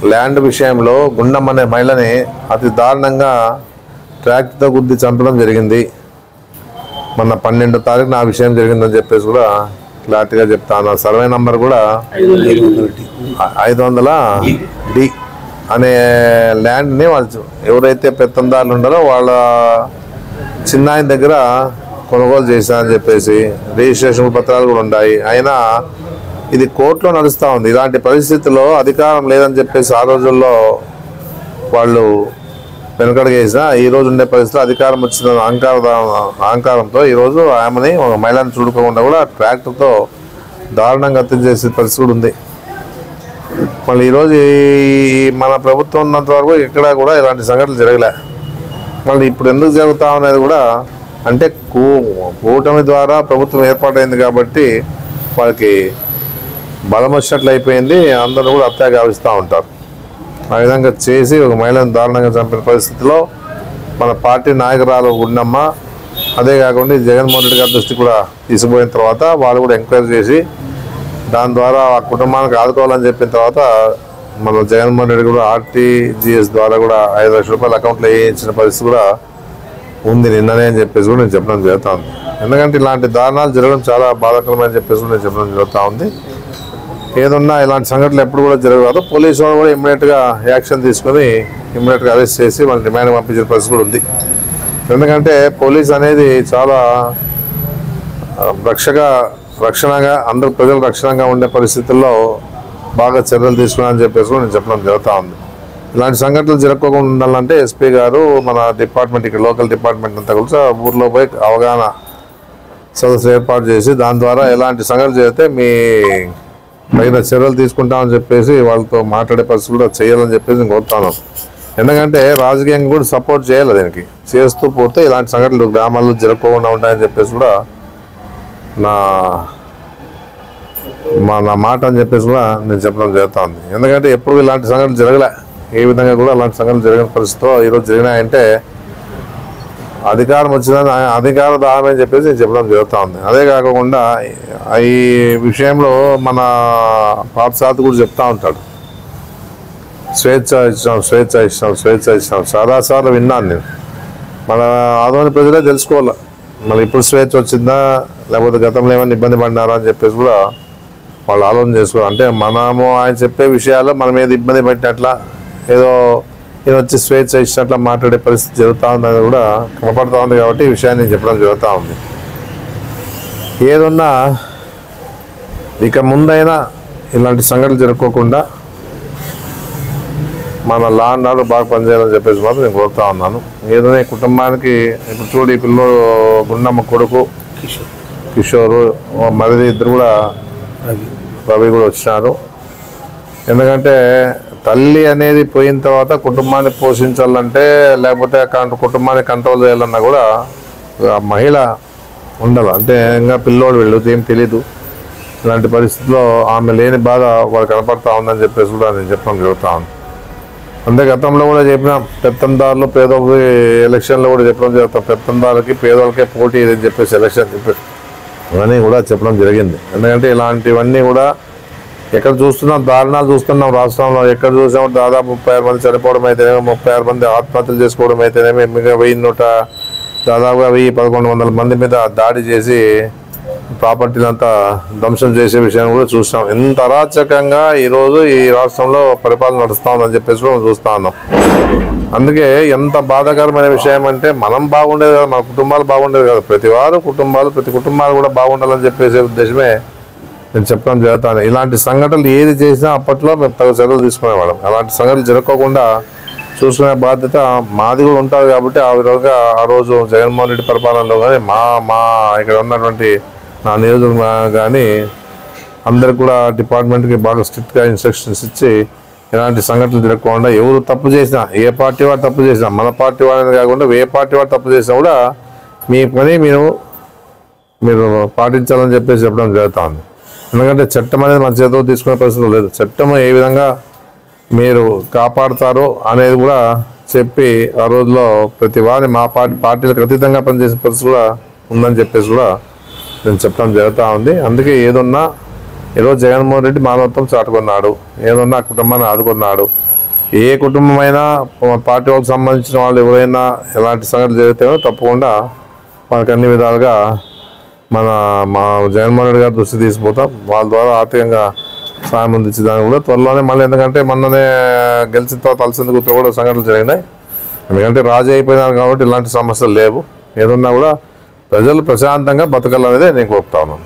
Land విషయంలో గుండమ్మ అనే మహిళని అతి దారుణంగా ట్రాక్టర్తో గుద్ది చంపడం జరిగింది. మొన్న 12వ తారీఖున ఆ విషయం జరిగిందని చెప్పేసి కూడా క్లారిటీగా చెప్తాను. సర్వే నంబర్ కూడా 500D అనే ల్యాండ్ని వాళ్ళు ఎవరైతే పెత్తందారులు ఉన్నారో వాళ్ళ చిన్నాయన దగ్గర కొనుగోలు చేశారని చెప్పేసి రిజిస్ట్రేషన్ పత్రాలు కూడా ఉన్నాయి. అయినా ఇది కోర్టులో నడుస్తూ ఉంది. ఇలాంటి పరిస్థితుల్లో అధికారం లేదని చెప్పేసి ఆ రోజుల్లో వాళ్ళు వెనుకడుగేసిన ఈ రోజు ఉండే పరిస్థితుల్లో అధికారం వచ్చిన అహంకారంతో ఈరోజు ఆమెని ఒక మహిళను చూడుకోకుండా కూడా ట్రాక్టర్తో దారుణంగా హత్య చేసే పరిస్థితి కూడా ఉంది. మళ్ళీ ఈరోజు మన ప్రభుత్వం ఉన్నంత వరకు ఎక్కడా కూడా ఇలాంటి సంఘటనలు జరగలే. మళ్ళీ ఇప్పుడు ఎందుకు జరుగుతా అనేది కూడా అంటే కూటమి ద్వారా ప్రభుత్వం ఏర్పాటైంది కాబట్టి వాళ్ళకి బలం వచ్చినట్లు అయిపోయింది. అందరూ కూడా హత్య గావిస్తూ ఉంటారు. ఆ విధంగా చేసి ఒక మహిళను దారుణంగా చంపిన పరిస్థితిలో మన పార్టీ నాయకురాలు గుండమ్మ, అదే కాకుండా జగన్మోహన్ రెడ్డి గారి దృష్టి కూడా తీసుకుపోయిన తర్వాత వాళ్ళు కూడా ఎంక్వైరీ చేసి దాని ద్వారా ఆ కుటుంబానికి ఆదుకోవాలని చెప్పిన తర్వాత మన జగన్మోహన్ రెడ్డి కూడా RTGS ద్వారా కూడా 5 లక్షల రూపాయల అకౌంట్లో వేయించిన పరిస్థితి కూడా ఉంది నిన్ననే అని చెప్పేసి కూడా నేను చెప్పడం జరుగుతూ ఉంది. ఎందుకంటే ఇలాంటి దారుణాలు జరగడం చాలా బాధాకరమని చెప్పేసి కూడా నేను చెప్పడం జరుగుతూ ఉంది. ఏదన్నా ఇలాంటి సంఘటనలు ఎప్పుడు కూడా జరగదు. పోలీసు వాళ్ళు కూడా ఇమ్మీడియట్గా యాక్షన్ తీసుకొని ఇమ్మీడియట్గా అరెస్ట్ చేసి వాళ్ళని రిమాండ్ పంపించిన పరిస్థితి కూడా ఉంది. ఎందుకంటే పోలీస్ అనేది చాలా రక్షణగా అందరు ప్రజలు రక్షణగా ఉండే పరిస్థితుల్లో బాగా చర్యలు తీసుకున్నారని చెప్పేసి నేను చెప్పడం జరుగుతూ ఉంది. ఇలాంటి సంఘటనలు జరగకుండా ఉండాలంటే SP గారు మన డిపార్ట్మెంట్ ఇక్కడ లోకల్ డిపార్ట్మెంట్ అంతా కూడా ఊర్లో పోయి అవగాహన సదస్సు ఏర్పాటు చేసి దాని ద్వారా ఎలాంటి సంఘటనలు జరిగితే మీ తగిన చర్యలు తీసుకుంటామని చెప్పేసి వాళ్ళతో మాట్లాడే పరిస్థితి కూడా చేయాలని చెప్పేసి నేను కోరుతాను. ఎందుకంటే రాజకీయంగా కూడా సపోర్ట్ చేయాలి. దీనికి చేస్తూ పోతే ఇలాంటి సంఘటనలు గ్రామాల్లో జరగకుండా ఉంటాయని చెప్పేసి కూడా నా మాట అని చెప్పేసి కూడా నేను చెప్పడం జరుగుతూ ఉంది. ఎందుకంటే ఎప్పుడు ఇలాంటి సంఘటనలు జరగలే. ఏ విధంగా కూడా అలాంటి సంఘటనలు జరిగిన పరిస్థితిలో ఈరోజు జరిగినాయంటే అధికారం వచ్చిందని అధికార దాహం అని చెప్పేసి నేను చెప్పడం జరుగుతూ ఉంది. అదే కాకుండా ఈ విషయంలో మన పాపసాత్ కూడా చెప్తా ఉంటాడు, స్వేచ్ఛ ఇచ్చినాం చాలాసార్లు విన్నాను నేను. మన ఆదోని ప్రజలే తెలుసుకోవాలి మళ్ళీ ఇప్పుడు స్వేచ్ఛ వచ్చిందా లేకపోతే గతంలో ఏమైనా ఇబ్బంది పడినారా అని చెప్పేసి కూడా వాళ్ళు ఆలోచన చేసుకోవాలి. అంటే మనము ఆయన చెప్పే విషయాలు మన మీద ఇబ్బంది పెట్టినట్లా ఏదో ఈయన వచ్చి స్వేచ్ఛ ఇచ్చినట్లా మాట్లాడే పరిస్థితి జరుగుతూ ఉందని కూడా కనపడుతూ ఉంది. కాబట్టి ఈ విషయాన్ని చెప్పడం జరుగుతూ ఉంది. ఏదన్నా ఇక ముందైనా ఇలాంటి సంఘటనలు జరుపుకోకుండా మన లా అండ్ ఆర్డర్ బాగా పనిచేయాలని చెప్పేసి మాత్రం నేను కోరుతా ఉన్నాను. ఏదైనా కుటుంబానికి ఇప్పుడు చూడు ఈ పిల్లలు గుండమ్మ కొడుకు కిషోరు మరిది ఇద్దరు కూడా రవి కూడా వచ్చినారు. ఎందుకంటే తల్లి అనేది పోయిన తర్వాత కుటుంబాన్ని పోషించాలంటే లేకపోతే కుటుంబాన్ని కంట్రోల్ చేయాలన్నా కూడా మహిళ ఉండాలి. అంటే ఇంకా పిల్లోడు వెళ్ళదు ఏం తెలీదు. ఇలాంటి పరిస్థితుల్లో ఆమె లేని బాధ వాళ్ళు కనపడతా ఉందని చెప్పేసి కూడా నేను చెప్పడం జరుగుతూ ఉంది. అంతే గతంలో కూడా చెప్పిన పెత్తందారులు పేదోళ్ళకి ఎలక్షన్లో కూడా చెప్పడం జరుగుతాం. పెత్తందారులకి పేదోళ్ళకే పోటీ ఇదని చెప్పేసి ఎలక్షన్ చెప్పేసి ఇవన్నీ కూడా చెప్పడం జరిగింది. ఎందుకంటే ఇలాంటివన్నీ కూడా ఎక్కడ చూస్తున్నాం దారుణాలు చూస్తున్నాం. రాష్ట్రంలో ఎక్కడ చూసామో దాదాపు 36 మంది చనిపోవడం అయితేనేమో 36 మంది ఆత్మహత్యలు చేసుకోవడం అయితేనేమో ఇంకా 1000 దాదాపుగా 1100 మంది మీద దాడి చేసి ప్రాపర్టీని అంతా ధ్వంసం చేసే విషయాన్ని కూడా చూస్తాం. ఎంత అరాచకంగా ఈరోజు ఈ రాష్ట్రంలో పరిపాలన నడుస్తూ ఉందని చెప్పేసి మనం చూస్తూ ఉన్నాం. అందుకే ఎంత బాధాకరమైన విషయం అంటే మనం బాగుండేది కాదు, మన కుటుంబాలు బాగుండేది కాదు, ప్రతి కుటుంబాలు కూడా బాగుండాలని చెప్పేసే ఉద్దేశమే నేను చెప్పడం జరుగుతాను. ఇలాంటి సంఘటనలు ఏది చేసినా అప్పట్లో మేము తగు చర్యలు తీసుకునేవాళ్ళం. అలాంటి సంఘటనలు జరగకుండా చూసుకునే బాధ్యత మాది కూడా ఉంటుంది. కాబట్టి ఆ విధంగా ఆ రోజు జగన్మోహన్ రెడ్డి పరిపాలనలో కానీ మా ఇక్కడ ఉన్నటువంటి నా నియోజకవర్గం కానీ అందరికి కూడా డిపార్ట్మెంట్కి బాగా స్ట్రిక్ట్గా ఇన్స్ట్రక్షన్స్ ఇచ్చి ఎలాంటి సంఘటనలు జరగకుండా ఎవరు తప్పు చేసినా ఏ పార్టీ వాడు తప్పు చేసినా మన పార్టీ వాడని కాకుండా ఏ పార్టీ వాడు తప్పు చేసినా కూడా మీ పని మీరు పాటించాలని చెప్పేసి చెప్పడం జరుగుతుంది. ఎందుకంటే చట్టం అనేది మన చేతిలో తీసుకునే పరిస్థితి లేదు. చట్టం ఏ విధంగా మీరు కాపాడుతారో అనేది కూడా చెప్పి ఆ రోజులో ప్రతి వారిని మా పార్టీలకు అతీతంగా పనిచేసే పరిస్థితి కూడా ఉందని చెప్పేసి కూడా నేను చెప్పడం జరుగుతూ ఉంది. అందుకే ఏదన్నా ఈరోజు జగన్మోహన్ రెడ్డి మానవత్వం చాటుకున్నాడు, ఏదన్నా కుటుంబాన్ని ఆదుకున్నాడు. ఏ కుటుంబమైనా పార్టీ వాళ్ళకి సంబంధించిన వాళ్ళు ఎవరైనా ఎలాంటి సంఘటనలు జరిగితేనో తప్పకుండా వాళ్ళకి అన్ని విధాలుగా మా జగన్మోహన్ రెడ్డి గారి దృష్టి తీసుకుపోతాం. వాళ్ళ ద్వారా ఆర్థికంగా సాయం అందించేదాన్ని కూడా త్వరలోనే మళ్ళీ, ఎందుకంటే మొన్ననే గెలిచిన తర్వాత తలసిందుకు కూడా సంఘటనలు జరిగినాయి. ఎందుకంటే రాజీ అయిపోయినారు కాబట్టి ఇలాంటి సమస్యలు లేవు. ఏదన్నా కూడా ప్రజలు ప్రశాంతంగా బతకాలనేదే నేను కోరుతా ఉన్నాను.